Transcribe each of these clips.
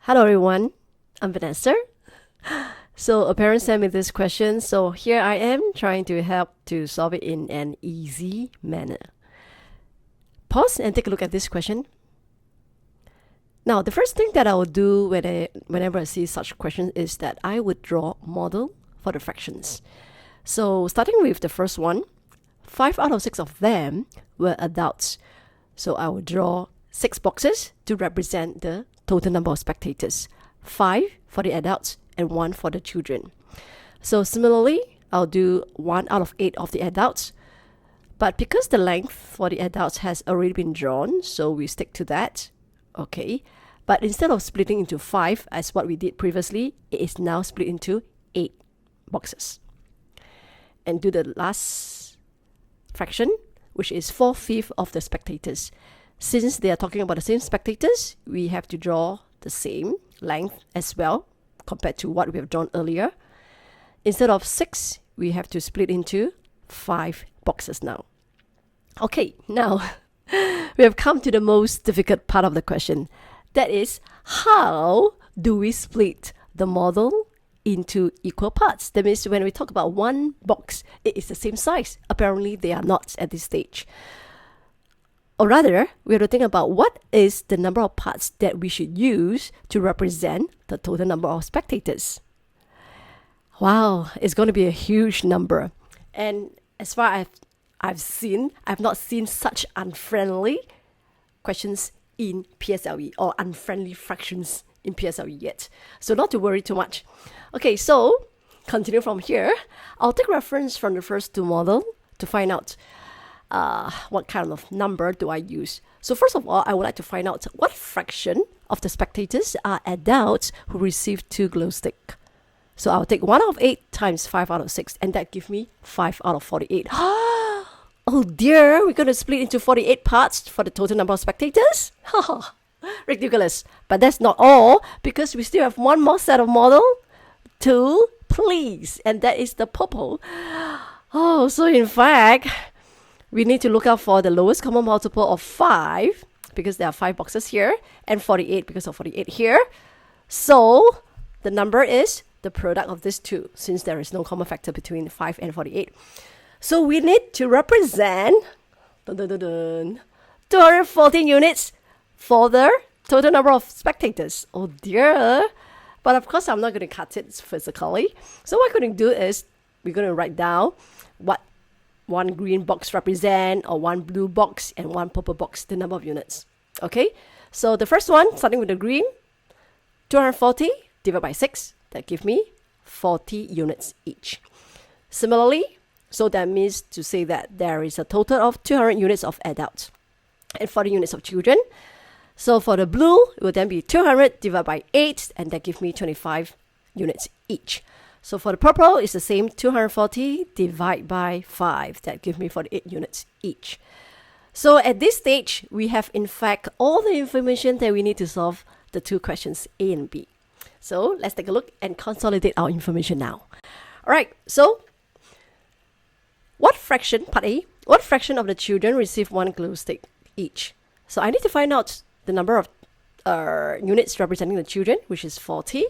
Hello everyone, I'm Vanessa. So a parent sent me this question, so here I am trying to help to solve it in an easy manner. Pause and take a look at this question. Now, the first thing that I will do whenever I see such questions is that I would draw a model for the fractions. So starting with the first one, 5 out of 6 of them were adults. So I will draw 6 boxes to represent the total number of spectators. 5 for the adults and 1 for the children. So similarly, I'll do 1 out of 8 of the adults. But because the length for the adults has already been drawn, so we stick to that. Okay. But instead of splitting into 5 as what we did previously, it is now split into 8 boxes. And do the last fraction, which is 4/5 of the spectators. Since they are talking about the same spectators, we have to draw the same length as well compared to what we have drawn earlier. Instead of 6, we have to split into 5 boxes now. Okay, now we have come to the most difficult part of the question. That is, how do we split the model into equal parts? That means when we talk about one box, it is the same size. Apparently, they are not at this stage. Or rather, we have to think about what is the number of parts that we should use to represent the total number of spectators. Wow, it's going to be a huge number. And as far as I've not seen such unfriendly questions in PSLE or unfriendly fractions in PSLE yet. So not to worry too much. Okay, so continue from here. I'll take reference from the first two model to find out what kind of number do I use. So first of all, I would like to find out what fraction of the spectators are adults who receive 2 glow sticks. So I'll take 1 out of 8 times 5 out of 6, and that gives me 5 out of 48. Oh dear, we're going to split into 48 parts for the total number of spectators? Ridiculous. But that's not all, because we still have one more set of model to please, and that is the purple. Oh, so in fact, we need to look out for the lowest common multiple of 5, because there are 5 boxes here, and 48 because of 48 here. So the number is the product of these two, since there is no common factor between 5 and 48. So we need to represent 214 units for the total number of spectators. Oh dear. But of course, I'm not going to cut it physically. So what we're going to do is we're going to write down what one green box represent, or one blue box and one purple box, the number of units. Okay. So the first one, starting with the green, 240 divided by 6. That gives me 40 units each. Similarly, so that means to say that there is a total of 200 units of adults and 40 units of children. So for the blue, it will then be 200 divided by 8, and that gives me 25 units each. So for the purple, it's the same, 240 divided by 5. That gives me 48 units each. So at this stage, we have in fact all the information that we need to solve the two questions A and B. So let's take a look and consolidate our information now. All right, so part A, what fraction of the children receive 1 glow stick each? So I need to find out the number of units representing the children, which is 40.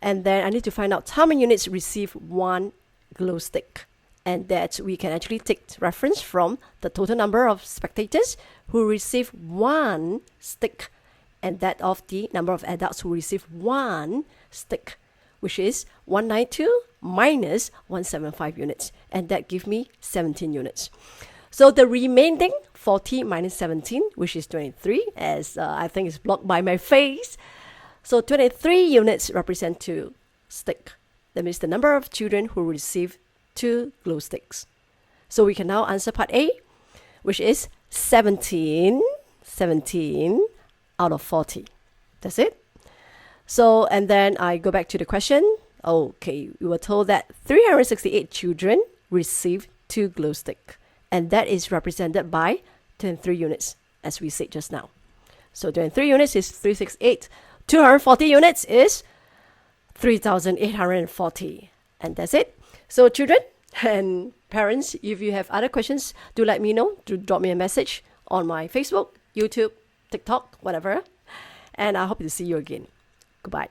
And then I need to find out how many units receive 1 glow stick. And that we can actually take reference from the total number of spectators who receive 1 stick, and that of the number of adults who receive 1 stick, which is 192 minus 175 units. And that gives me 17 units. So the remaining 40 minus 17, which is 23, as I think is blocked by my face. So 23 units represent 2 sticks. That means the number of children who receive 2 glow sticks. So we can now answer part A, which is 17 out of 40. That's it. So, and then I go back to the question. Okay, we were told that 368 children receive 2 glow sticks, and that is represented by 23 units, as we said just now. So 23 units is 368. 240 units is 3,840. And that's it. So children and parents, if you have other questions, do let me know. Do drop me a message on my Facebook, YouTube, TikTok, whatever. And I hope to see you again. Goodbye.